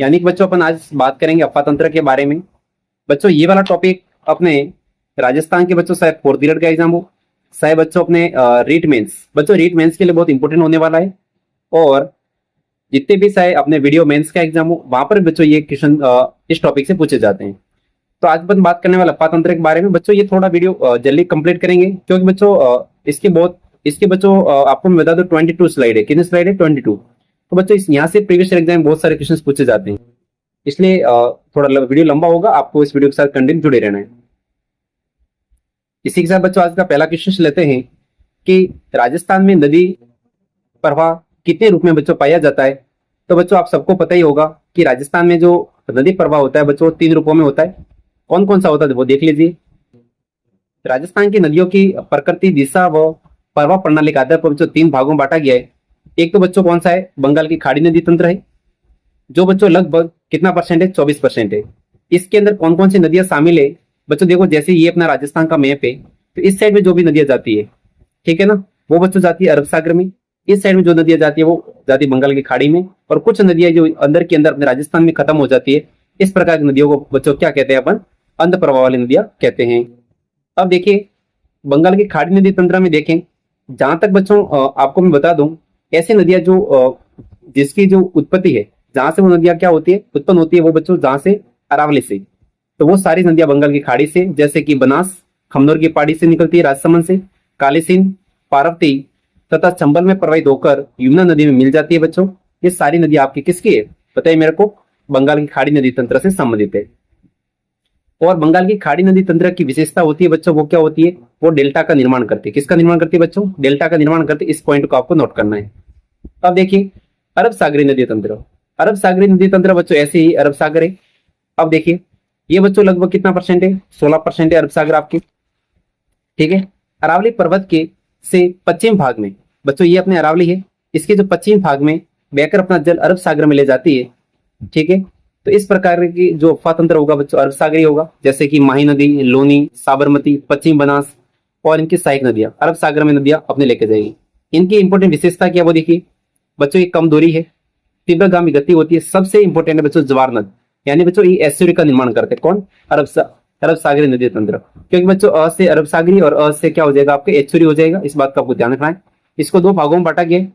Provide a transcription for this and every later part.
यानी कि बच्चों अपन आज बात करेंगे अफवाह तंत्र के बारे में। बच्चों ये वाला टॉपिक अपने राजस्थान के बच्चों शायद 4th ग्रेड का एग्जाम हो, शायद बच्चों अपने रीट मेंस, बच्चों रीट मेंस के लिए बहुत इंपॉर्टेंट होने वाला है। और जितने भी शायद अपने वीडियो मेंस का एग्जाम हो वहां पर बच्चों ये क्वेश्चन इस टॉपिक से पूछे जाते हैं। तो आज अपन बात करने वाला अफवाह तंत्र के बारे में। बच्चों ये थोड़ा वीडियो जल्दी कंप्लीट करेंगे क्योंकि बच्चों इसके बच्चों आपको मैं बता दूं 22 स्लाइड है। कितनी स्लाइड है? 22। तो बच्चों यहाँ से प्रीवियस एग्जाम में बहुत सारे क्वेश्चन पूछे जाते हैं, इसलिए थोड़ा वीडियो लंबा होगा, आपको इस वीडियो के साथ कंटिन्यू जुड़े रहना है। इसी के साथ बच्चों आज का पहला क्वेश्चन लेते हैं कि राजस्थान में नदी प्रवाह कितने रूप में बच्चों पाया जाता है। तो बच्चों आप सबको पता ही होगा कि राजस्थान में जो नदी प्रवाह होता है बच्चों 3 रूपों में होता है। कौन कौन सा होता है वो देख लीजिए। राजस्थान की नदियों की प्रकृति, दिशा व प्रवाह प्रणाली के आधार पर बच्चों 3 भागों में बांटा गया है। एक तो बच्चों कौन सा है? बंगाल की खाड़ी नदी तंत्र है, जो बच्चों लगभग कितना परसेंट है? 24% है। इसके अंदर कौन कौन सी नदियां शामिल है? बच्चों देखो, जैसे ये अपना राजस्थान का मैप है तो इस साइड में जो भी नदियां जाती है, ठीक है ना, वो बच्चों जाती है अरब सागर में। इस साइड में जो नदियां जाती है वो जाती है बंगाल की खाड़ी में, और कुछ नदियां जो अंदर के अंदर अपने राजस्थान में खत्म हो जाती है। इस प्रकार की नदियों को बच्चों क्या कहते हैं? अपन अंध प्रवाह वाली नदियां कहते हैं। अब देखिए बंगाल की खाड़ी नदी तंत्र में देखें, जहां तक बच्चों आपको मैं बता दूं, ऐसी नदियां जो जिसकी जो उत्पत्ति है, जहां से वो नदियां क्या होती है? उत्पन्न होती है, वो बच्चों जहां से अरावली से, तो वो सारी नदियां बंगाल की खाड़ी से, जैसे कि बनास खमनोर की पहाड़ी से निकलती है, राजसमंद से, काली सिंध, पार्वती तथा चंबल में प्रवाहित होकर यमुना नदी में मिल जाती है। बच्चों ये सारी नदी आपकी किसकी है? बताइए मेरे को। बंगाल की खाड़ी नदी तंत्र से संबंधित है। और बंगाल की खाड़ी नदी तंत्र की विशेषता होती है बच्चों, वो क्या होती है? वो डेल्टा का निर्माण करती है। किसका निर्माण करती है बच्चों? डेल्टा का निर्माण करती है। इस पॉइंट को आपको नोट करना है। अब देखिए अरब सागरी नदी तंत्र। अरब सागरी नदी तंत्र बच्चों ऐसे ही अरब सागर है। अब देखिए ये बच्चों लगभग कितना परसेंट है? 16% है अरब सागर आपके, ठीक है। अरावली पर्वत के से पश्चिम भाग में बच्चों, ये अपने अरावली है, इसके जो पश्चिम भाग में बहकर अपना जल अरब सागर में ले जाती है, ठीक है। तो इस प्रकार की जो अफवाह तंत्र होगा बच्चों अरब सागरी होगा, जैसे कि माही नदी, लोनी, साबरमती, पश्चिम बनास और इनकी सहायक नदियां अरब सागर में नदियां अपने लेके जाएगी। इनकी इंपॉर्टेंट विशेषता क्या वो देखिए बच्चों, ये कम दूरी है, तीव्रगामी गति होती है, सबसे इंपॉर्टेंट है बच्चों ज्वार नद, यानी बच्चों ये एस्चुरी का निर्माण करते हैं। कौन? अरब सागरी नदी तंत्र। क्योंकि बच्चों अ से अरब सागरी और अ से क्या हो जाएगा? आपके एस्चुरी हो जाएगा। इस बात का आपको ध्यान रखना है। इसको 2 भागों में बांटा गया है।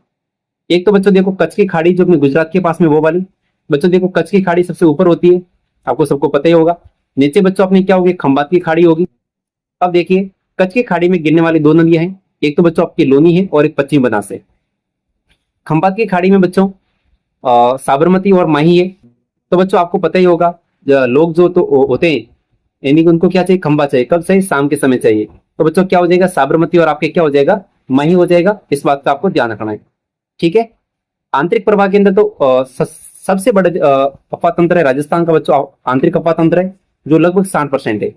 एक तो बच्चों देखो कच्छ की खाड़ी जो अपने गुजरात के पास में वो वाली, बच्चों देखो कच्छ की खाड़ी सबसे ऊपर होती है, आपको सबको पता ही होगा। नीचे बच्चों अपनी क्या होगी? खंबात की खाड़ी होगी। अब देखिए कच्छ की खाड़ी में गिरने वाली 2 नदियां हैं, एक तो बच्चों आपकी लोनी है और एक पश्चिम बनास है। खंबात की खाड़ी में बच्चों साबरमती और माही है। तो बच्चों आपको पता ही होगा लोग जो तो होते हैं, यानी कि उनको क्या चाहिए? खंबा चाहिए। कब चाहिए? शाम के समय चाहिए। तो बच्चों क्या हो जाएगा? साबरमती और आपके क्या हो जाएगा? माही हो जाएगा। इस बात का आपको ध्यान रखना है, ठीक है। आंतरिक प्रवाह के अंदर तो सबसे बड़ा अफवाह तंत्र है राजस्थान का बच्चों, आंतरिक अफवाह तंत्र है, जो लगभग 60% है।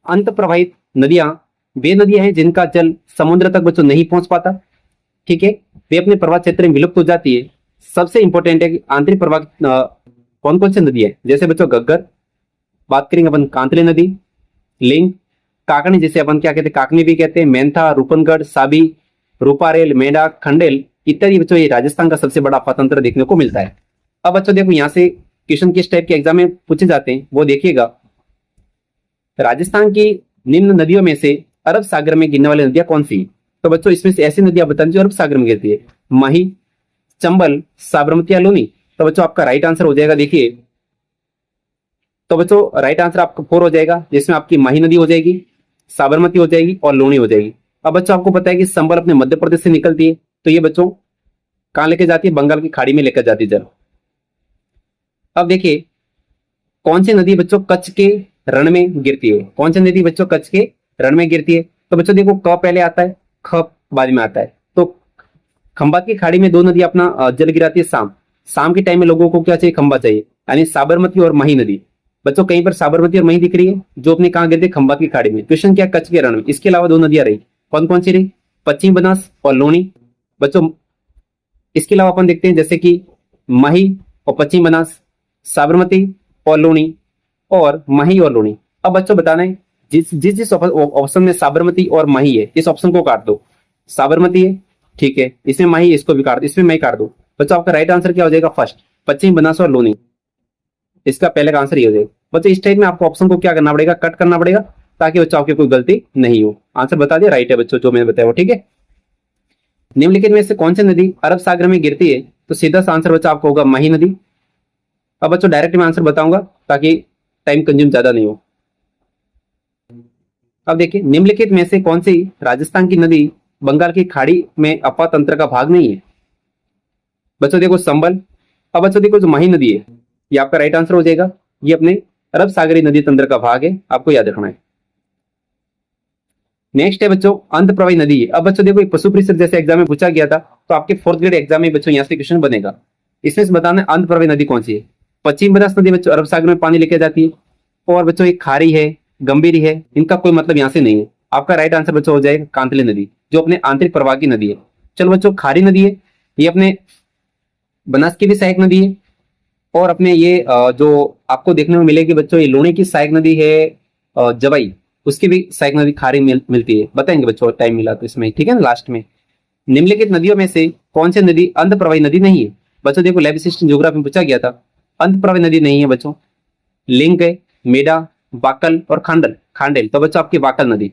अंत प्रवाहित नदियां वे नदियां हैं जिनका जल समुद्र तक बच्चों नहीं पहुंच पाता, ठीक है, वे अपने प्रवाह क्षेत्र में विलुप्त हो जाती है। सबसे इंपॉर्टेंट है कि आंतरिक प्रवाह कौन कौन सी नदी है, जैसे बच्चों गग्गर, बात करेंगे अपन कांतले नदी, लिंग, काकनी जिसे अपन क्या कहते हैं? काकनी भी कहते हैं, मेंथा, रूपनगढ़, साबी, रूपारेल, मेंढक, खंडेल इत्यादि बच्चों ये राजस्थान का सबसे बड़ा अफवाह तंत्र देखने को मिलता है। अब बच्चों देखो यहाँ से क्वेश्चन किस टाइप के एग्जाम में पूछे जाते हैं वो देखिएगा। राजस्थान की निम्न नदियों में से अरब सागर में गिरने वाली नदियां कौन सी? तो बच्चों इसमें से ऐसी नदियां बताएं जो अरब सागर में गिरती है। माही, चंबल, साबरमती या लोनी। तो बच्चों आपका राइट आंसर हो जाएगा, देखिए तो बच्चों राइट आंसर आपका 4 हो जाएगा, जिसमें आपकी माही नदी हो जाएगी, साबरमती हो जाएगी और लोनी हो जाएगी। अब बच्चों आपको पता है कि संबल अपने मध्य प्रदेश से निकलती है, तो ये बच्चों कहां लेके जाती है? बंगाल की खाड़ी में लेकर जाती है जल। अब देखिए कौन सी नदी बच्चों कच्छ के रण में गिरती है? कौन सी नदी बच्चों कच्छ के रण में गिरती है? तो बच्चों देखो क पहले आता है, ख बाद में आता है। तो खंबात की खाड़ी में 2 नदी अपना जल गिराती है शाम। शाम के टाइम में लोगों को क्या चाहिए? खंबा चाहिए, यानी साबरमती और माही नदी। बच्चों कहीं पर साबरमती और माही दिख रही है जो अपने कहां गिरती है? खंबात की खाड़ी में। क्वेश्चन क्या? कच्छ के रण में। इसके अलावा 2 नदियां रही, कौन कौन सी रही? पश्चिम बनास और लोनी। बच्चों इसके अलावा अपन देखते हैं जैसे कि माही और पश्चिम बनास, साबरमती और लोनी, और माही और लोनी। अब बच्चों बताना है जिस ऑप्शन में साबरमती और माही है इस ऑप्शन को काट दो। साबरमती है, ठीक है, इसमें माही, इसको भी काट दो, इसमें माही काट दो। बच्चों आपका राइट आंसर क्या हो जाएगा? फर्स्ट, पश्चिम बनास और लोनी। इसका पहले का आंसर ये हो जाएगा बच्चों। इस टाइप में आपको ऑप्शन को क्या करना पड़ेगा, कट करना पड़ेगा, ताकि बच्चों आपकी कोई गलती नहीं हो। आंसर बता दिया, राइट है बच्चों जो मैंने बताया वो, ठीक है। निम्नलिखित में से कौन सी नदी अरब सागर में गिरती है, तो सीधा सा आंसर बच्चों आपको होगा मही नदी। अब बच्चों डायरेक्ट मैं आंसर बताऊंगा ताकि टाइम कंज्यूम ज्यादा नहीं हो। अब देखिए, निम्नलिखित में से कौन सी राजस्थान की नदी बंगाल की खाड़ी में अफवाह तंत्र का भाग नहीं है। बच्चों देखो संबल। अब बच्चों देखो जो मही नदी है ये आपका राइट आंसर हो जाएगा, ये अपने अरब सागरी नदी तंत्र का भाग है, आपको याद रखना है। नेक्स्ट है बच्चों अंत प्रवाही नदी है। अब बच्चों देखो पशु परिषद जैसे एग्जाम में पूछा गया था, तो आपके 4th ग्रेड एग्जाम में बच्चों यहाँ से क्वेश्चन बनेगा। इसमें से बताना है अंत प्रवाही नदी कौन सी है। पश्चिम बनास नदी बच्चों अरब सागर में पानी लेके जाती है, और बच्चों एक खारी है, गंभीरी है, इनका कोई मतलब यहाँ से नहीं है। आपका राइट आंसर बच्चों हो जाएगा कांतले नदी, जो अपने आंतरिक प्रवाह की नदी है। चलो बच्चों खारी नदी है, ये अपने बनास की भी सहायक नदी है, और अपने ये जो आपको देखने में मिलेगी बच्चों, ये लूणी की सहायक नदी है, जवाई उसकी भी सहायक नदी खारी मिलती है। बताएंगे बच्चों टाइम मिला तो इसमें, ठीक है ना, लास्ट में। निम्नलिखित नदियों में से कौन सी नदी अंत प्रवाही नदी नहीं है। बच्चों देखो लैब असिस्टेंट ज्योग्राफी में पूछा गया था, अंत प्रवाही नदी नहीं है बच्चों। लिंक है, मेडा, बाकल और खांडेल। तो बच्चों आपकी बाकल नदी।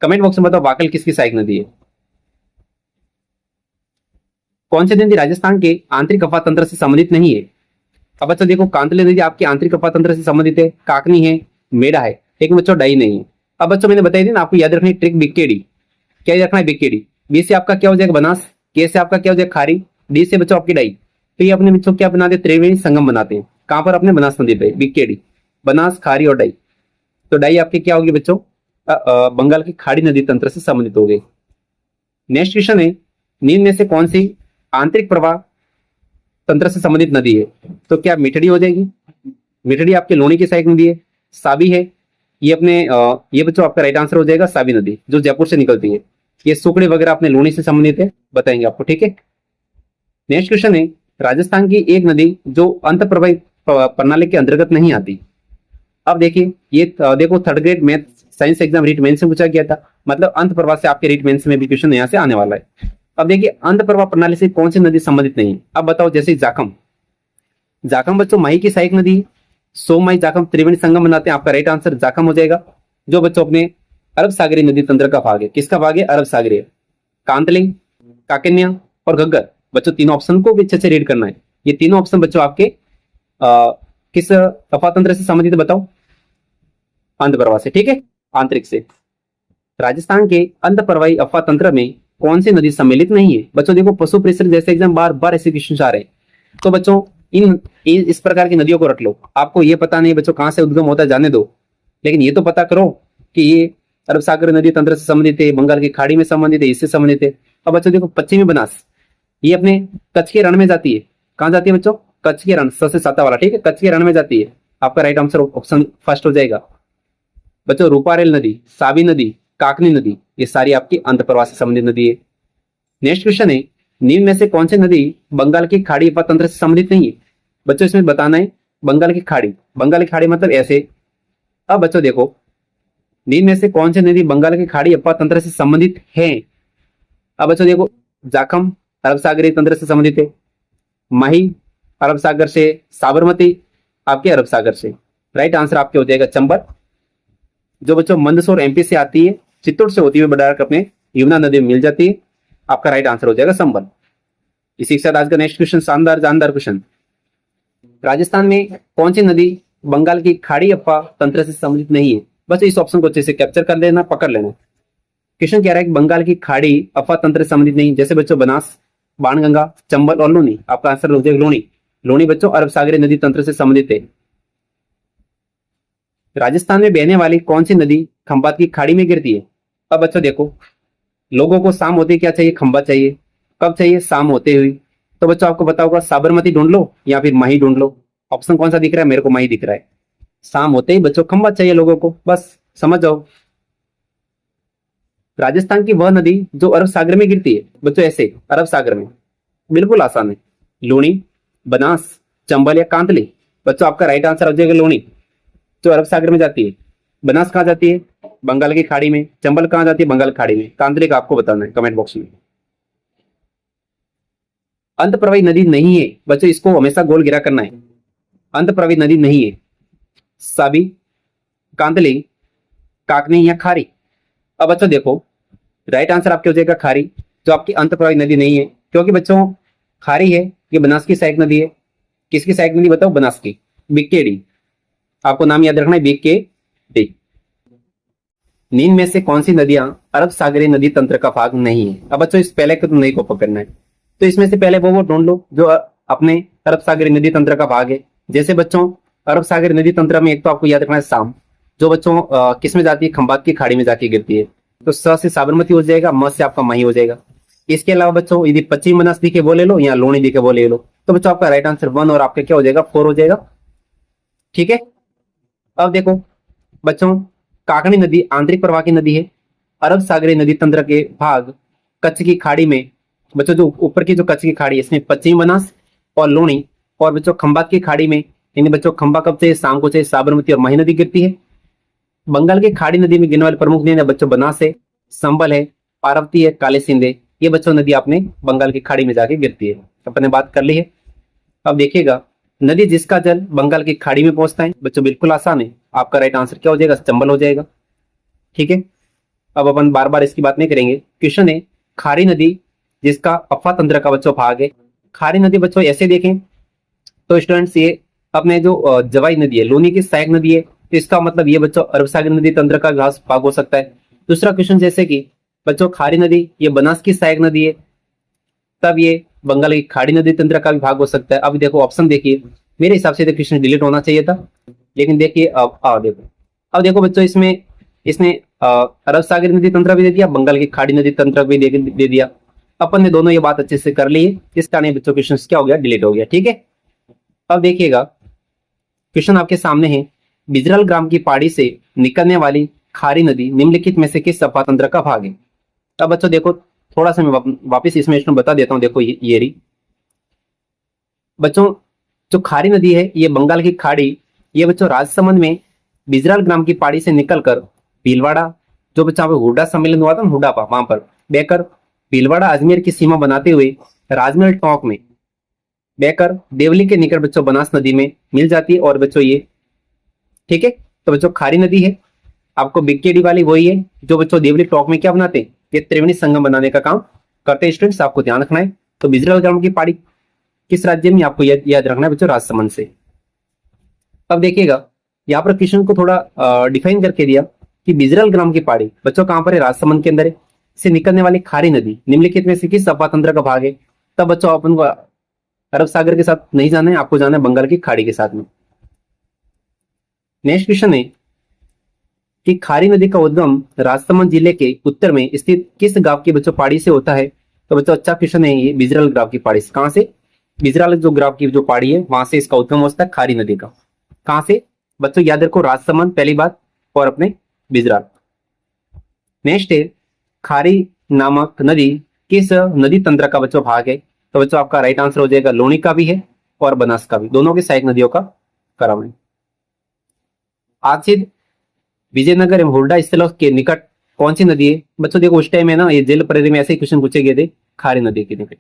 कमेंट बॉक्स में बताओ बाकल किसकी सहायक नदी है। कौन सी नदी राजस्थान के आंतरिक अफवाह तंत्र से संबंधित नहीं है। अब बच्चों देखो कांतले नदी आपके आंतरिक अफवाह तंत्र से संबंधित है, काकनी है, मेडा है, एक बच्चों डाई नहीं है। अब बच्चों मैंने बताई थी ना, आपको याद रखनी ट्रिक बीकेडी। क्या याद रखना है, बीकेडी। बी से आपका क्या हो जाएगा बनास, के से आपका क्या हो जाएगा खारी, डी से बच्चों आपकी डाई। तो ये अपने बच्चों क्या बनाते हैं, त्रिवेणी संगम बनाते हैं। कहां पर, अपने बनास नदी पे, बीकेडी, बनास, खारी और डाई। तो डाई आपकी क्या होगी बच्चों, बंगाल की खाड़ी नदी तंत्र से संबंधित हो गई। नेक्स्ट क्वेश्चन है, निम्न में से कौन सी आंतरिक प्रवाह तंत्र से संबंधित नदी है। तो क्या मिठड़ी हो जाएगी, मिठड़ी आपके लोणी की सहायक नदी है। साबी है, ये अपने ये बच्चों आपका राइट आंसर हो जाएगा, साबी नदी जो जयपुर से निकलती है। ये सुकड़ी वगैरह अपने लोणी से संबंधित है, बताएंगे आपको, ठीक है। नेक्स्ट क्वेश्चन है, राजस्थान की एक नदी जो अंत प्रवाही प्रणाली के अंतर्गत नहीं आती। अब देखिए ये देखो 3rd grade math science exam REET mains से पूछा गया था, मतलब अंत प्रवाह से आपके रीट मेंस में भी क्वेश्चन यहाँ से आने वाला है। अब देखिए अंत प्रवाह प्रणाली से कौन सी नदी संबंधित नहीं है। अब बताओ, जैसे जाखम बच्चों माही की सहायक नदी, सोममाही जाखम त्रिवेणी संगम बनाते हैं। आपका राइट आंसर जाखम हो जाएगा, जो बच्चों अपने अरब सागरी नदी तंत्र का भाग है। किसका भाग है, अरब सागरी। कांतलिंग, काकन्या और घग्गर। बच्चों तीनों ऑप्शन को भी अच्छे से रीड करना है। ये तीनों ऑप्शन बच्चों आपके किस अफवाह तंत्र से संबंधित बताओ, अंत प्रवाह से, ठीक है, आंतरिक से। राजस्थान के अंत प्रवाही अफवाह तंत्र में कौन सी नदी सम्मिलित नहीं है। बच्चों देखो पशु परिसर जैसे एग्जाम बार बार ऐसे क्वेश्चन आ रहे हैं, तो बच्चों इस प्रकार की नदियों को रख लो। आपको ये पता नहीं बच्चों कहां से उद्गम होता है, जाने दो, लेकिन ये तो पता करो कि ये अरब सागर नदी तंत्र से संबंधित है, बंगाल की खाड़ी में संबंधित है, इससे संबंधित है। अब बच्चों देखो पश्चिमी बनास, ये अपने कच्छ के रण में जाती है। कहां जाती है बच्चों, कच्छ के रण, स से साता वाला, ठीक है, कच्छ के रण में जाती है। आपका राइट आंसर ऑप्शन फर्स्ट हो जाएगा। बच्चों रूपारेल नदी, साबी नदी, काकनी नदी, ये सारी आपकी अंत प्रवाह से संबंधित नदी है। नेक्स्ट क्वेश्चन है, निम्न में से कौन सी नदी बंगाल की खाड़ी अफवाह तंत्र से संबंधित नहीं है। बच्चों इसमें बताना है बंगाल की खाड़ी, बंगाल की खाड़ी मतलब ऐसे। अब बच्चों देखो निम्न में से कौन सी नदी बंगाल की खाड़ी अफवाह तंत्र से संबंधित है। अब बच्चों देखो जाखम अरब सागरी तंत्र से संबंधित है, माही अरब सागर से, साबरमती आपके अरब सागर से। राइट आंसर आपके हो जाएगा चंबल, जो बच्चों मंदसौर एमपी से आती है, चित्तौड़ से होती हुई बढ़ाकर अपने यमुना नदी में मिल जाती है। आपका राइट आंसर हो जाएगा संबल। इसी के साथ आज का नेक्स्ट क्वेश्चन शानदार जानदार क्वेश्चन, राजस्थान में कौन सी नदी बंगाल की खाड़ी अफवाह तंत्र से संबंधित नहीं है। बस इस ऑप्शन को अच्छे से कैप्चर कर लेना, पकड़ लेना। क्वेश्चन कह रहा है कि बंगाल की खाड़ी अफवाह तंत्र से संबंधित नहीं, जैसे बच्चों बनास, बाणगंगा, चंबल और लूनी। आपका आंसर हो जाएगा लोनी। लोनी बच्चों अरब सागरी नदी तंत्र से संबंधित है। राजस्थान में बहने वाली कौन सी नदी खंभात की खाड़ी में गिरती है। अब बच्चों देखो लोगों को शाम होते क्या चाहिए, खंभात चाहिए। कब चाहिए, शाम होते हुए। तो बच्चों आपको पता होगा साबरमती ढूंढ लो या फिर माही ढूंढ लो। ऑप्शन कौन सा दिख रहा है, मेरे को माही दिख रहा है। शाम होते ही बच्चों खंभात चाहिए लोगों को, बस समझ जाओ। राजस्थान की वह नदी जो अरब सागर में गिरती है। बच्चों ऐसे अरब सागर में, बिल्कुल आसान है। लूनी, बनास, चंबल या कांतली। बच्चों आपका राइट आंसर हो जाएगा लोनी, जो अरब सागर में जाती है। बनास कहां जाती है, बंगाल की खाड़ी में। चंबल कहां जाती है, बंगाल खाड़ी में। कांतली का आपको बताना है कमेंट बॉक्स में। अंत प्रवाही नदी नहीं है बच्चों, इसको हमेशा गोल गिरा करना है। अंतःप्रवाही नदी नहीं है? साबी, कांदली, काकनी या खारी? अब बच्चों देखो, राइट आंसर आपके हो जाएगा खारी, जो आपकी अंतःप्रवाही नदी नहीं है, क्योंकि बच्चों खारी है ये बनास की सहायक नदी है। किसकी सहायक नदी बताओ? बनास की। बीकेडी, आपको नाम याद रखना है, बीकेडी। निम्न में से कौन सी नदियां अरब सागरीय नदी तंत्र का भाग नहीं है? अब बच्चों इस पहले को तो नहीं को पकड़ना है, तो इसमें से पहले वो ढूंढ लो जो अपने अरब सागरीय नदी तंत्र का भाग है। जैसे बच्चों अरब सागरीय नदी तंत्र में एक तो आपको याद रखना है शाम, जो बच्चों किस में जाती है? खंबात की खाड़ी में जाके गिरती है, तो स से साबरमती हो जाएगा, म से आपका माही हो जाएगा। इसके अलावा बच्चों यदि पश्चिम बनास दिखे वो ले लो या लोणी दिखे वो ले लो, तो बच्चों आपका राइट आंसर 1 और आपका क्या हो जाएगा? 4 हो जाएगा। ठीक है, अब देखो बच्चों, काकनी नदी आंतरिक प्रवाह की नदी है। अरब सागरीय नदी तंत्र के भाग कच्छ की खाड़ी में बच्चों, जो ऊपर की जो कच्छ की खाड़ी है इसमें पश्चिम बनास और लोणी, और बच्चों खंबात की खाड़ी में, यानी बच्चों खंबा कब से? शाम को से साबरमती और माही नदी गिरती है। बंगाल की खाड़ी नदी में गिरने वाले प्रमुख नदी बच्चों बनास है, संबल है, पार्वती है, काले सिंध है। ये बच्चों नदी आपने बंगाल की खाड़ी में जाके गिरती है, अपने बात कर ली है। अब देखिएगा, नदी जिसका जल बंगाल की खाड़ी में पहुंचता है बच्चों, बिल्कुल आसान है, आपका राइट आंसर क्या हो जाएगा? चंबल हो जाएगा। ठीक है, अब अपन बार बार इसकी बात नहीं करेंगे। क्वेश्चन है, खारी नदी जिसका अफवा तंत्र का बच्चों भाग है। खारी नदी बच्चों ऐसे देखें तो स्टूडेंट्स, ये अपने जो जवाई नदी है, लोनी की सहायक नदी है, तो इसका मतलब ये बच्चों अरब सागर नदी तंत्र का भाग हो सकता है। दूसरा क्वेश्चन जैसे कि बच्चों खारी नदी ये बनास की सहायक नदी है, तब ये बंगाल की खाड़ी नदी तंत्र का भी भाग हो सकता है। अब देखो ऑप्शन देखिए, मेरे हिसाब से तो क्वेश्चन डिलीट होना चाहिए था, लेकिन देखिए अब देखो बच्चों, इसमें इसने अरब सागर नदी तंत्र भी दे दिया, बंगाल की खाड़ी नदी तंत्र भी दे दिया। अपन ने दोनों ये बात अच्छे से कर ली है, इस कारण बच्चों क्वेश्चन क्या हो गया? डिलीट हो गया। ठीक है, अब देखिएगा क्वेश्चन आपके सामने है, बिजरल ग्राम की पहाड़ी से निकलने वाली खारी नदी निम्नलिखित में से किस सफा तंत्र का भाग है? अब बच्चों देखो, थोड़ा सा मैं वापिस इसमें बता देता हूँ। देखो ये रही बच्चों, जो खारी नदी है ये बंगाल की खाड़ी, ये बच्चों राजसमंद में बिजराल ग्राम की पहाड़ी से निकलकर भीलवाड़ा, जो बच्चा हुडा सम्मेलन हुआ था ना, हुडापा, वहां पर बहकर भीलवाड़ा अजमेर की सीमा बनाते हुए राजमहल टोंक में बहकर देवली के निकट बच्चों बनास नदी में मिल जाती है। और बच्चों ये, ठीक है, तो बच्चों खारी नदी है आपको बीकेडी वाली वही है जो बच्चों देवली टोंक में क्या बनाते हैं? ये त्रिवेणी संगम बनाने का काम करते हैं। स्टूडेंट्स आपको ध्यान रखना है। तो बिजरल ग्राम की पहाड़ी किस राज्य में? आपको याद रखना है बच्चों, राजसमंद से। अब देखिएगा, यहाँ पर क्वेश्चन को थोड़ा डिफाइन करके दिया कि बिजरल ग्राम की पहाड़ी बच्चों कहां पर है? राजसमंद के अंदर है। से निकलने वाली खारी नदी निम्नलिखित में से किस सफा तंत्र का भाग है? तब बच्चों अपन को अरब सागर के साथ नहीं जाना है, आपको जाना है बंगाल की खाड़ी के साथ में। नेक्स्ट क्वेश्चन है कि खारी नदी का उद्गम राजसमंद जिले के उत्तर में स्थित किस गांव की बच्चों पहाड़ी से होता है? तो बच्चों अच्छा क्वेश्चन है ये, बिजरल ग्राम की पहाड़ी से। कहां से? बिजरल जो ग्राम की जो पहाड़ी है वहां से इसका उद्गम होता है खारी नदी का। कहां से बच्चों? याद रखो, राजसमंद पहली बात, और अपने बिजराल। नेक्स्ट है, खारी नामक नदी किस नदी तंत्र का बच्चों भाग है? तो बच्चों आपका राइट आंसर हो जाएगा लोनी का भी है और बनास का भी, दोनों की सहायक नदियों का क्रम है। आसिद विजयनगर एवं हुरडा स्थलों के निकट कौन सी नदी है? बच्चों देखो उस टाइम है ना, ये जेल परिधि में ऐसे ही क्वेश्चन पूछे गए थे, खारी नदी के निकट।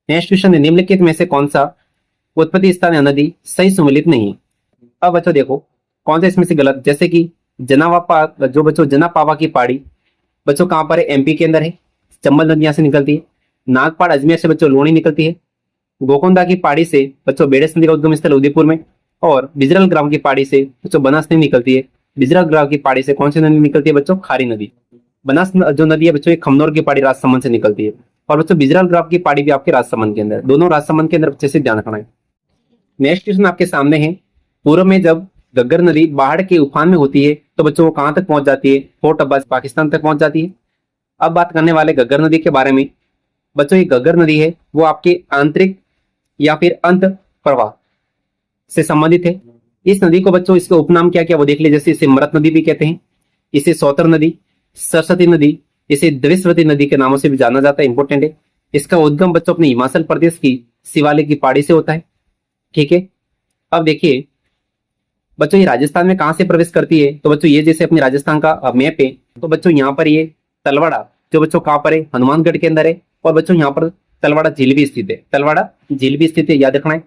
नेक्स्ट क्वेश्चन है, निम्नलिखित में से कौन सा उत्पत्ति स्थान या नदी सही सुमेलित नहीं? अब बच्चों देखो कौन सा इसमें से गलत, जैसे कि जनावापा, जो बच्चों जनापावा की पहाड़ी बच्चों कहां पर है? एमपी के अंदर है, चंबल नदी यहां से निकलती है। नागपाड़ अजमेर से बच्चों लोनी निकलती है। गोकुंदा की पहाड़ी से बच्चों बेड़स नदी का उद्गम स्थल उदयपुर में। और बिजरल ग्राम की पहाड़ी से बच्चों बनास नदी निकलती है। बिजरल ग्राम की पहाड़ी से कौन सी नदी निकलती है बच्चों? खारी नदी। बनास जो नदी है बच्चों ये खमनौर की पहाड़ी राजसमंद से निकलती है। और बच्चों बिजरल ग्राम की पहाड़ी भी आपके राजसमंद के अंदर, दोनों राजसमंद के अंदर अच्छे से ध्यान रखना है। नेक्स्ट क्वेश्चन आपके सामने है, पूर्व में जब घग्गर नदी बाढ़ के उफान में होती है तो बच्चों वो कहां तक पहुंच जाती है? फोर्ट अब्बास पाकिस्तान तक पहुंच जाती है। अब बात करने वाले घग्गर नदी के बारे में। बच्चों ये घग्गर नदी है वो आपके आंतरिक या फिर अंत प्रवाह से संबंधित है। इस नदी को बच्चों इसका उपनाम क्या क्या वो देख लीजिए, जैसे इसे मरत नदी भी कहते हैं, इसे सौतर नदी, सरस्वती नदी, इसे द्विस्वती नदी के नामों से भी जाना जाता है, इंपॉर्टेंट है। इसका उद्गम बच्चों अपने हिमाचल प्रदेश की शिवालिक की पहाड़ी से होता है। ठीक है, अब देखिए बच्चों ये राजस्थान में कहां से प्रवेश करती है? तो बच्चों ये जैसे अपने राजस्थान का मैप है, तो बच्चों यहाँ पर ये तलवाड़ा जो बच्चों कहां पर है? हनुमानगढ़ के अंदर है। और बच्चों यहाँ पर तलवाड़ा झील भी स्थित है, तलवाड़ा झील भी स्थित है, याद रखना है।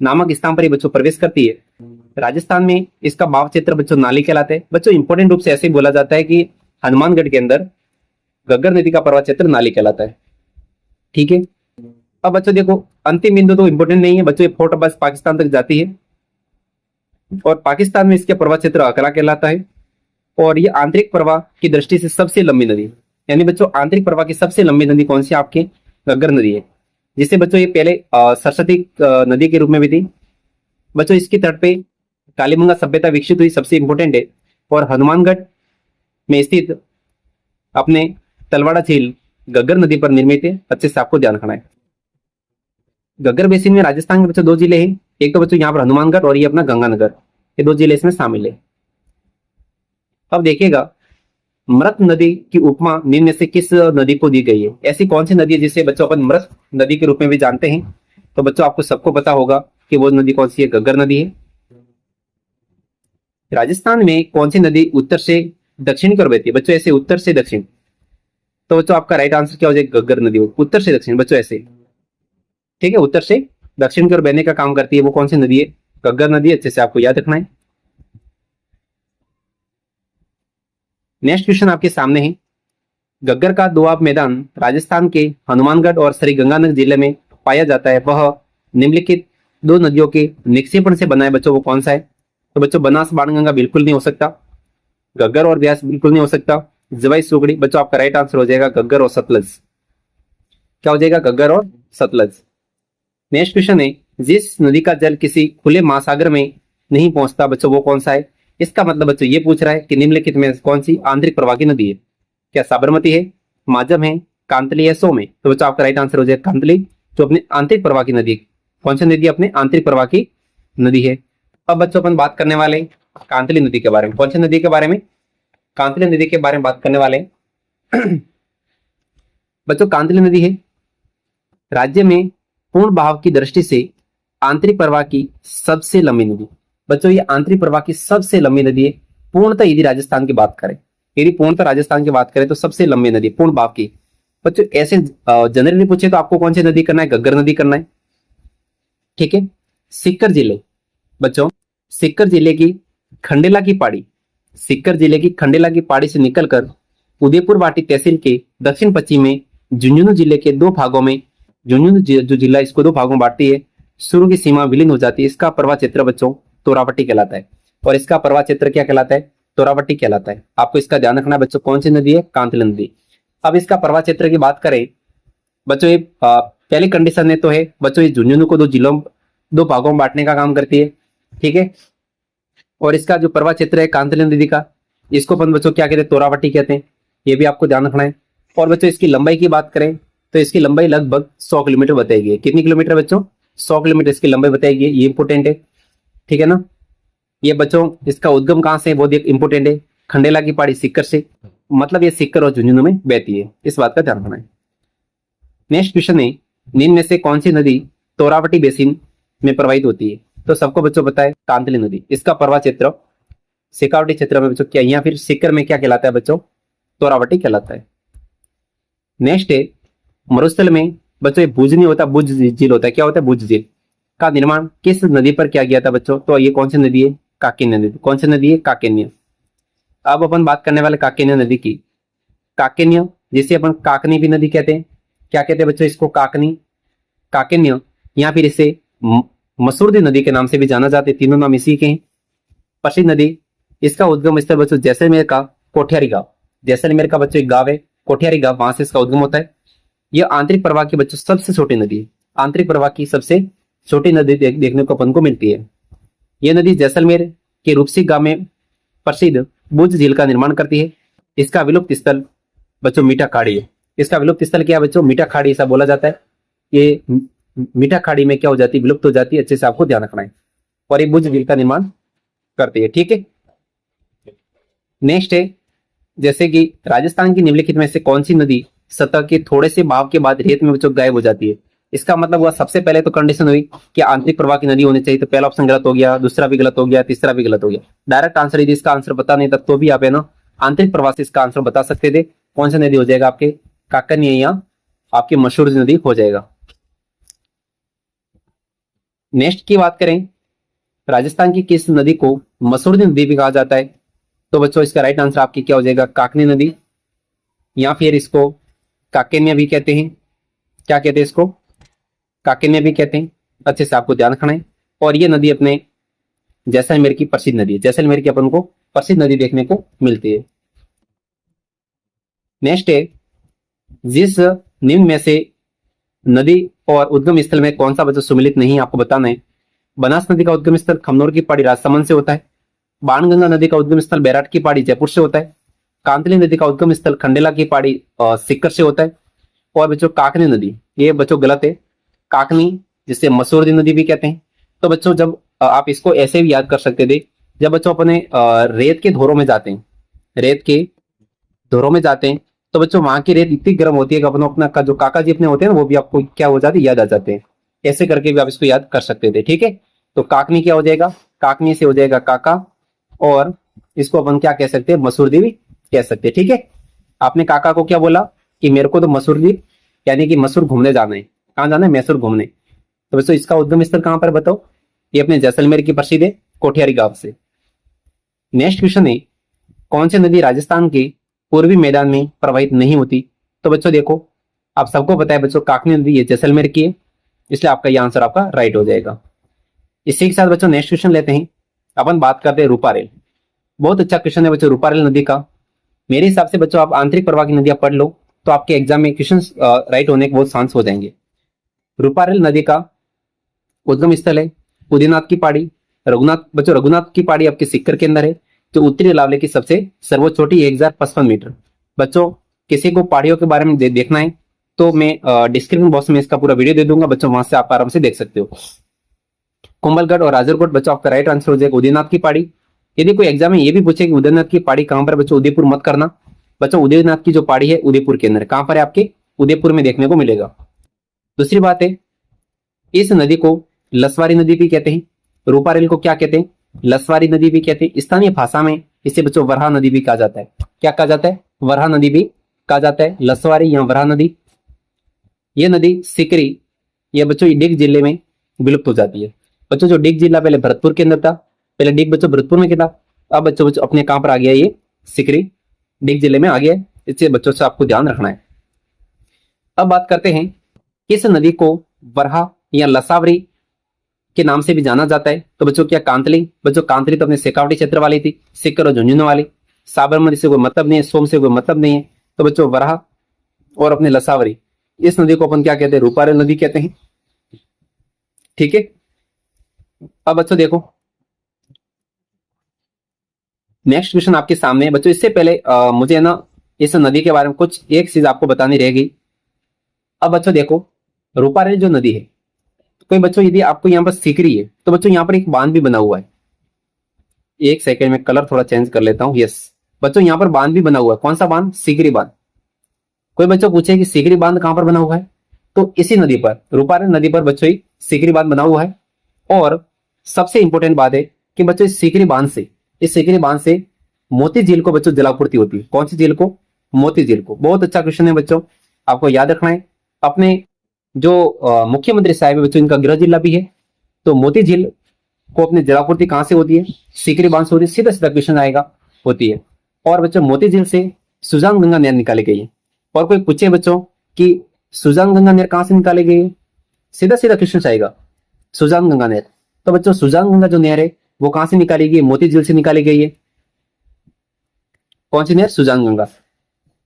नामक स्थान पर ये बच्चों प्रवेश करती है। राजस्थान में इसका भाव क्षेत्र बच्चों नाली कहलाता है। बच्चों इंपॉर्टेंट रूप से ऐसे ही बोला जाता है कि हनुमानगढ़ के अंदर घग्गर नदी का प्रवाह क्षेत्र नाली कहलाता है। ठीक है, अब बच्चों देखो अंतिम बिंदु तो इंपॉर्टेंट नहीं है बच्चों, ये फोर्ट बस पाकिस्तान तक जाती है और पाकिस्तान में इसके प्रवाह क्षेत्र अकरा कहलाता है और ये आंतरिक प्रवाह की दृष्टि से सबसे लंबी नदी है। यानी बच्चों आंतरिक प्रवाह की सबसे लंबी नदी कौन सी आपके घग्गर नदी है, जिसे बच्चों ये पहले सरस्वती नदी के रूप में भी थी। बच्चों इसके तट पे कालीबंगा सभ्यता विकसित हुई, सबसे इंपॉर्टेंट है। और हनुमानगढ़ में स्थित अपने तलवाड़ा झील घग्गर नदी पर निर्मित है, अच्छे से आपको ध्यान रखना है। घग्गर बेसिन में राजस्थान के बच्चों दो जिले हैं, एक तो बच्चों यहाँ पर हनुमानगढ़ और ये अपना गंगानगर, ये दो जिले इसमें शामिल है। अब देखिएगा मृत नदी की उपमा निम्न में से किस नदी को दी गई है, ऐसी कौन सी नदी है जिसे बच्चों अपन मृत नदी के रूप में भी जानते हैं। तो बच्चों आपको सबको पता होगा कि वो नदी कौन सी है, घग्गर नदी है। राजस्थान में कौन सी नदी उत्तर से दक्षिण की ओर बहती है, बच्चों ऐसे उत्तर से दक्षिण। तो बच्चों आपका राइट आंसर क्या हो जाएगा, घग्गर नदी उत्तर से दक्षिण बच्चों ऐसे। ठीक है, उत्तर से दक्षिण की ओर बहने का काम करती है, वो कौन सी नदी है, घग्गर नदी, अच्छे से आपको याद रखना है। नेक्स्ट क्वेश्चन आपके सामने है, घग्गर का दोआब मैदान राजस्थान के हनुमानगढ़ और श्री गंगानगर जिले में पाया जाता है, वह निम्नलिखित दो नदियों के निक्षेपण से बना है बच्चों, वो कौन सा है। तो बच्चों बनास बाणगंगा बिल्कुल नहीं हो सकता, घग्गर और ब्यास बिल्कुल नहीं हो सकता, जवाई सुगड़ी। बच्चों आपका राइट आंसर हो जाएगा घग्गर और सतलज। क्या हो जाएगा, घग्गर और सतलज। नेक्स्ट क्वेश्चन है, जिस नदी का जल किसी खुले महासागर में नहीं पहुंचता बच्चों, वो कौन सा है। इसका मतलब बच्चों ये पूछ रहा है कि निम्नलिखित में कौन सी आंतरिक प्रवाह की नदी है, क्या साबरमती है, माजम है, कांतली है, सोम है। तो बच्चों आपका राइट आंसर हो जाएगा कांतली, जो अपने आंतरिक प्रवाह की नदी। कौन सी नदी अपने आंतरिक प्रवाह की नदी है। अब बच्चों अपन बात करने वाले कांतली नदी के बारे में। कौन सी नदी के बारे में, कांतली नदी के बारे में बात करने वाले बच्चों कांतली नदी है राज्य में पूर्ण बहाव की दृष्टि से आंतरिक प्रवाह की सबसे लंबी नदी। बच्चों ये आंतरिक प्रवाह की सबसे लंबी नदी है पूर्णतः, यदि राजस्थान की बात करें, यदि पूर्णतः राजस्थान की बात करें तो सबसे लंबी नदी पूर्ण बहाव की। बच्चों ऐसे जनरली पूछे तो आपको कौन सी नदी करना है, घग्गर नदी करना है। ठीक है, सीकर जिले बच्चों, सीकर जिले की खंडेला की पहाड़ी, सीकर जिले की खंडेला की पहाड़ी से निकलकर उदयपुर वाटी तहसील के दक्षिण पश्चिम में झुंझुनू जिले के दो भागों में, झुंझुनू जो जिला इसको दो भागों में बांटती है, शुरू की सीमा विलीन हो जाती है। इसका प्रवाह क्षेत्र बच्चों तोरावटी कहलाता है और इसका प्रवाह क्षेत्र क्या कहलाता है, तोरावटी कहलाता है। आपको इसका ध्यान रखना है बच्चों, कौन सी नदी है, कांतली नदी। अब इसका प्रवाह क्षेत्र की बात करें बच्चों, ये पहली कंडीशन है तो है बच्चों, ये झुंझुनू को दो जिलों दो भागों में बांटने का काम करती है। ठीक है, और इसका जो प्रवाह क्षेत्र है कांतली नदी का, इसको अपन बच्चों क्या कहते हैं, तोरावटी कहते हैं, ये भी आपको ध्यान रखना है। और बच्चों इसकी लंबाई की बात करें तो इसकी लंबाई लगभग 100 किलोमीटर बताई गई है। कितनी किलोमीटर बच्चों, 100 किलोमीटर इसकी लंबाई बताई गई है, ये इंपोर्टेंट है। ठीक है ना, ये बच्चों इसका उद्गम कहां से, वो देख इंपोर्टेंट है, खंडेला की पहाड़ी सीकर से, मतलब ये सीकर और झुंझुनू में बहती है, इस बात का ध्यान रखना है। नेक्स्ट क्वेश्चन है, निम्न में से कौन सी नदी तोरावटी बेसिन में प्रवाहित होती है। तो सबको बच्चों पता है कांतली नदी, इसका प्रवाह क्षेत्र शेखावटी क्षेत्र में बच्चों क्या, या फिर सीकर में क्या कहलाता है बच्चों, तोरावटी कहलाता है। नेक्स्ट है, मरुस्थल में बच्चों भुज नहीं होता, भुज झील होता है, क्या होता है, भुज झील का निर्माण किस नदी पर किया गया था बच्चों। तो ये कौन सी नदी है, काकेन्या नदी। कौन सी नदी है, काकेन्या। अब अपन बात करने वाले काकेन्या नदी की। काकेन्या जिसे अपन काकनी भी नदी कहते हैं, क्या कहते हैं बच्चों इसको, काकनी, काकेन्या, या फिर इसे मसूरदी नदी के नाम से भी जाना जाता है, तीनों नाम इसी के हैं। प्रसिद्ध नदी, इसका उद्गम स्थल बच्चों जैसलमेर का कोठियारी गांव, जैसलमेर का बच्चों एक गांव है कोठियारी गांव, वहां से इसका उद्गम होता है। यह आंतरिक प्रवाह की बच्चों सबसे छोटी नदी है, आंतरिक प्रवाह की सबसे छोटी नदी देखने को अपन को मिलती है। यह नदी जैसलमेर के रूपसी गांव में प्रसिद्ध भुज झील का निर्माण करती है। इसका विलुप्त स्थल बच्चों मीठा खाड़ी है। इसका विलुप्त स्थल क्या है बच्चों, मीठा खाड़ी ऐसा बोला जाता है। ये मीठा खाड़ी में क्या हो जाती है, विलुप्त हो जाती है, अच्छे से आपको ध्यान रखना है। और ये भुज झील का निर्माण करती है। ठीक है, नेक्स्ट है, जैसे कि राजस्थान की निम्नलिखित में से कौन सी नदी सतह के थोड़े से बहाव के बाद रेत में बच्चों गायब हो जाती है। इसका मतलब हुआ सबसे पहले तो कंडीशन हुई कि आंतरिक प्रवाह की नदी होनी चाहिए, तो पहला ऑप्शन गलत हो गया, दूसरा भी गलत हो गया, तीसरा भी गलत हो गया। डायरेक्ट आंसर यदि इसका आंसर पता नहीं था तो भी आप है ना आंतरिक प्रवाह से इसका आंसर बता सकते थे। कौन सी नदी हो जाएगा, आपके काकनिया या आपकी मशहूर नदी हो जाएगा। नेक्स्ट की बात करें, राजस्थान की किस नदी को मसूरनी नदी भी कहा जाता है? तो बच्चों इसका राइट आंसर आपकी क्या हो जाएगा? काकनी नदी, या फिर इसको काकेनिया भी कहते हैं। क्या कहते हैं इसको? काकेनिया भी कहते हैं। अच्छे से आपको ध्यान रखना है। और ये नदी अपने जैसलमेर की प्रसिद्ध नदी है। जैसलमेर की अपन को प्रसिद्ध नदी देखने को मिलती है। नेक्स्ट है, जिस निम्न में से नदी और उद्गम स्थल में कौन सा बच्चा सुमिलित नहीं है, आपको बताना है। बनास नदी का उद्गम स्थल खमनोर की पहाड़ी राजसमंद से होता है। बाणगंगा नदी का उद्गम स्थल बैराट की पहाड़ी जयपुर से होता है। कांतली नदी का उद्गम स्थल खंडेला की पहाड़ी सीकर से होता है। और बच्चों काकनी नदी, ये बच्चों गलत है। काकनी जिसे मसूरदी नदी भी कहते हैं। तो बच्चों जब आप इसको ऐसे भी याद कर सकते थे, जब बच्चों अपने रेत के धोरों में जाते हैं, रेत के धोरों में जाते हैं, तो बच्चों वहां की रेत इतनी गर्म होती है कि अपनों अपना का जो काका जी अपने होते हैं ना, वो भी आपको क्या हो जाते, याद आ जाते हैं। ऐसे करके भी आप इसको याद कर सकते थे। ठीक है, तो काकनी क्या हो जाएगा? काकनी से हो जाएगा काका, और इसको अपन क्या कह सकते हैं? मसूरदी भी कह सकते हैं। ठीक है, आपने काका को क्या बोला कि मेरे को तो मसूरदी यानी कि मसूर घूमने जाना है। कहाँ जाना है? मैसूर घूमने। तो बच्चों इसका उद्गम स्थल कहां पर बताओ? ये अपने जैसलमेर की प्रसिद्ध है, कोठियारी गांव से। नेक्स्ट क्वेश्चन है, कौन सी नदी राजस्थान के पूर्वी मैदान में प्रवाहित नहीं होती? तो बच्चों देखो, आप सबको पता है बच्चों, काकनी नदी ये जैसलमेर की है, इसलिए आपका यह आंसर आपका राइट हो जाएगा। इसी के साथ बच्चों नेक्स्ट क्वेश्चन लेते हैं। अपन बात करते हैं रूपारेल। बहुत अच्छा क्वेश्चन है बच्चों रूपारेल नदी का। मेरे हिसाब से बच्चों आप आंतरिक प्रवाह की नदियां पढ़ लो, तो आपके एग्जाम में क्वेश्चन राइट होने के बहुत चांस हो जाएंगे। रूपारेल नदी का उद्गम स्थल है उदयनाथ की पहाड़ी। रघुनाथ बच्चों, रघुनाथ की पहाड़ी आपके सिक्कर के अंदर है, जो उत्तरी लावले की सबसे सर्वोच्च चोटी 1055 मीटर। बच्चों किसी को पहाड़ियों के बारे में देखना है तो मैं डिस्क्रिप्शन बॉक्स में इसका पूरा वीडियो दे दूंगा बच्चों, वहां से आप आराम से देख सकते हो। कुंभलगढ़ और राजरकोट बच्चों आपका राइट आंसर हो जाएगा उदयनाथ की पहाड़ी। यदि कोई एग्जाम में ये भी पूछे कि उदयनाथ की पहाड़ी कहां पर, बच्चों उदयपुर मत करना। बच्चों उदयनाथ की जो पहाड़ी है उदयपुर के अंदर, कहां पर है आपके? उदयपुर में देखने को मिलेगा। दूसरी बात है, इस नदी को लसवारी नदी भी कहते हैं। रूपारेल को क्या कहते हैं? लसवारी नदी भी कहते हैं। स्थानीय भाषा में इसे बच्चों वराह नदी भी कहा जाता है। क्या कहा जाता है? वराह नदी भी कहा जाता है, लसवारी या वराह नदी। यह नदी सिकरी या बच्चों डिग जिले में विलुप्त हो जाती है। बच्चों जो डिग जिला पहले भरतपुर के अंदर था, पहले डिग बच्चों भरतपुर में क्या था, अब बच्चों बच्चों अपने कहां पर आ गया? ये सिकरी डिग जिले में आ गया है। इससे बच्चों से आपको ध्यान रखना है। अब बात करते हैं, किस नदी को वराह या लसावरी के नाम से भी जाना जाता है? तो बच्चों क्या कांतली? बच्चों कांतली तो अपने शेखावटी क्षेत्र वाली थी, सिक्कर और झुंझुनू वाली। साबरमती से कोई मतलब नहीं है, सोम से कोई मतलब नहीं है। तो बच्चों वराह और अपने लसावरी, इस नदी को अपन क्या कहते हैं? रूपारेल नदी कहते हैं। ठीक है, अब बच्चों देखो नेक्स्ट क्वेश्चन आपके सामने है। बच्चों इससे पहले मुझे ना इस नदी के बारे में कुछ एक चीज आपको बतानी रहेगी। अब बच्चों देखो, रूपारेल जो नदी है, कोई बच्चों यदि आपको यहाँ पर सीकरी है, तो बच्चों यहाँ पर एक बांध भी बना हुआ है। एक सेकंड में कलर थोड़ा चेंज कर लेता हूँ। यस बच्चों, यहाँ पर बांध भी बना हुआ है। कौन सा बांध? सीकरी बांध। कोई बच्चों पूछे कि सीकरी बांध कहां पर बना हुआ है, तो इसी नदी पर, रूपारेल नदी पर बच्चों ही सीकरी बांध बना हुआ है। और सबसे इंपॉर्टेंट बात है कि बच्चों इस सीकरी बांध से मोती झील को बच्चों जलापूर्ति होती है। कौन सी झील को? मोती झील को। बहुत अच्छा क्वेश्चन है बच्चों, आपको याद रखना है। अपने जो मुख्यमंत्री साहब है बच्चों, इनका गृह जिला भी है। तो मोती झील को अपनी जलापूर्ति कहां से होती है? सीकरी बांध से होती है। सीधा सीधा क्वेश्चन आएगा, होती है। और बच्चों मोती झील से सुजान गंगा नहर निकाली गई है। और कोई पूछे बच्चों कि सुजान गंगा नहर कहां से निकाली गई है, सीधा सीधा क्वेश्चन आएगा सुजान गंगा नहर। तो बच्चों सुजान गंगा जो नहर है वो कहां से निकाली गई है? मोती झील से निकाली गई है। कौन सी नहर? सुजान गंगा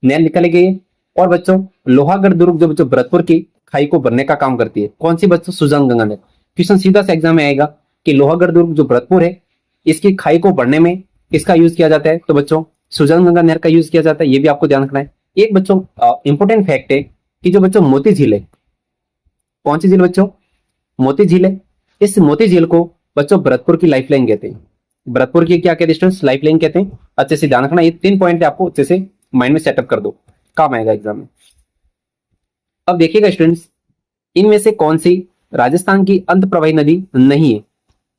नहर निकाली गई है। और बच्चों लोहागढ़ दुर्ग जो बच्चों भरतपुर की खाई को भरने का काम करती है, कौन सी बच्चों? सुजान गंगा नहर। क्वेश्चन सीधा से एग्जाम में आएगा कि लोहागढ़ दुर्ग जो भरतपुर है, इसकी खाई को भरने में किसका यूज किया जाता है? तो बच्चों सुजान गंगा नहर का यूज किया जाता है। ये भी आपको ध्यान रखना है। एक बच्चों इंपोर्टेंट फैक्ट है कि जो बच्चों मोती झील है, कौन सी झील बच्चों? मोती झील है। इस मोती झील को बच्चों भरतपुर की लाइफलाइन कहते हैं। भरतपुर की क्या कहते हैं? लाइफलाइन कहते हैं। अच्छे से ध्यान रखना, ये 3 पॉइंट आपको अच्छे से माइंड में सेटअप कर दो, काम आएगा एग्जाम में। अब देखिएगा स्टूडेंट्स, इनमें से कौन सी राजस्थान की अंत प्रवाही नदी नहीं है?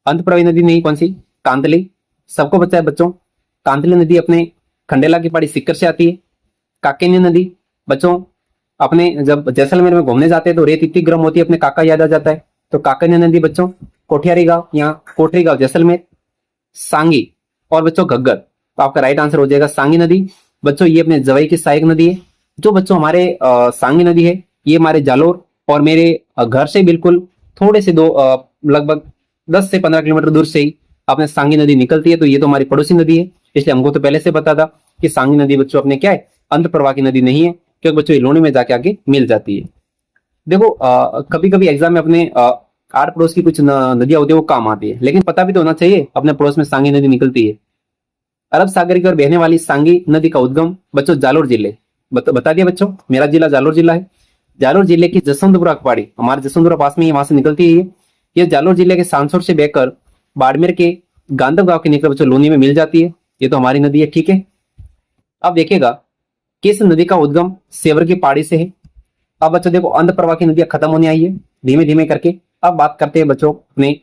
अंत प्रवाही नदी नहीं, कौन सी? कांतली। सबको पता है बच्चों, कांतली नदी अपने खंडेला की पहाड़ी सिक्कर से आती है। काकेनी नदी बच्चों अपने जब जैसलमेर में घूमने जाते हैं तो रेत इतनी गर्म होती है, अपने काका याद आ जाता है। तो काकेनी नदी बच्चों कोठियारी गांव या कोठरी गांव जैसलमेर, सांगी और बच्चों घग्गर। तो आपका राइट आंसर हो जाएगा सांगी नदी। बच्चों ये अपने जवई की सहायक नदी है। जो बच्चों हमारे सांगी नदी है ये हमारे जालोर और मेरे घर से बिल्कुल थोड़े से लगभग 10 से 15 किलोमीटर दूर से ही अपने सांगी नदी निकलती है। तो ये तो हमारी पड़ोसी नदी है, इसलिए हमको तो पहले से पता था कि सांगी नदी बच्चों अपने क्या है, अंतर प्रवाह की नदी नहीं है, क्योंकि बच्चों ये लोनी में जाके आगे मिल जाती है। देखो कभी कभी एग्जाम में अपने आठ पड़ोस की कुछ नदियां होती है वो काम आती है, लेकिन पता भी तो होना चाहिए अपने पड़ोस में सांगी नदी निकलती है। अरब सागर की ओर बहने वाली सांगी नदी का उद्गम बच्चों जालोर जिले, बता दिया बच्चों, मेरा जिला जालोर जिला है। जालोर जिले की जसवंतपुरा पहाड़ी, हमारे जसवंतपुरा पास में ही, वहां से निकलती है। ये जालोर जिले के सांसोर से बहकर बाड़मेर के गांधव गांव के निकल बच्चों लोनी में मिल जाती है। ये तो हमारी नदी है, ठीक है। अब देखिएगा किस नदी का उद्गम सेवर की पहाड़ी से है। अब बच्चों देखो अंध प्रवाह की नदियां खत्म होने आई है धीमे धीमे करके। अब बात करते हैं बच्चों अपने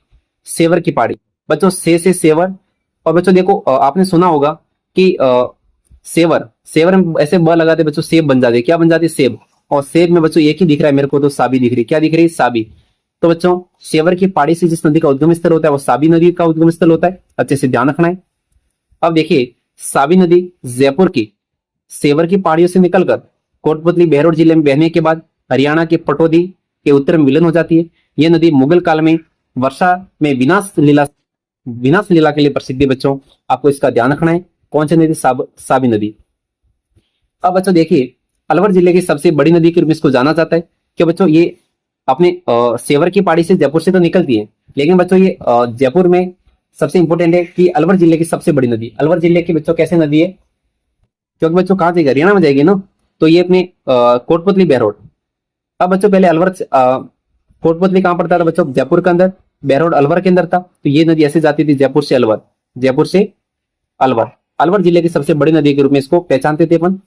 सेवर की पहाड़ी। बच्चों से सेवर, और बच्चों देखो आपने सुना होगा कि सेवर, सेवर में ऐसे ब लगाते बच्चों सेब बन जाते, क्या बन जाते, सेब। और सेब में बच्चों एक ही दिख रहा है मेरे को, तो साबी दिख रही है। क्या दिख रही है, साबी। तो बच्चों सेवर की पहाड़ी से जिस नदी का उद्गम स्थल होता है वो साबी नदी का उद्गम स्थल होता है, अच्छे से ध्यान रखना है। अब देखिए साबी नदी जयपुर की सेवर की पहाड़ियों से निकलकर कोटपुतली बहरोड जिले में बहने के बाद हरियाणा के पटौदी के उत्तर में विलीन हो जाती है। यह नदी मुगल काल में वर्षा में विनाश लीला के लिए प्रसिद्ध है। बच्चों आपको इसका ध्यान रखना है। कौन सी नदी, साबी नदी। अब बच्चों देखिए अलवर जिले की सबसे बड़ी नदी के रूप में इसको जाना जाता है कि बच्चों ये अपने सेवर की पहाड़ी से जयपुर से तो निकलती है, लेकिन बच्चों ये जयपुर में सबसे इंपॉर्टेंट है कि अलवर जिले की सबसे बड़ी नदी। अलवर जिले की बच्चों कैसे नदी है, क्योंकि बच्चों कहां जाएगी, हरियाणा में जाएगी ना, तो ये अपने कोटपुतली बहरोड। अब बच्चों पहले अलवर कोटपुतली कहां पड़ता था बच्चों, जयपुर के अंदर, बहरोड अलवर के अंदर था। तो ये नदी ऐसे जाती थी जयपुर से अलवर, जयपुर से अलवर। अलवर जिले की सबसे बड़ी नदी के रूप में इसको पहचानते थे अपन।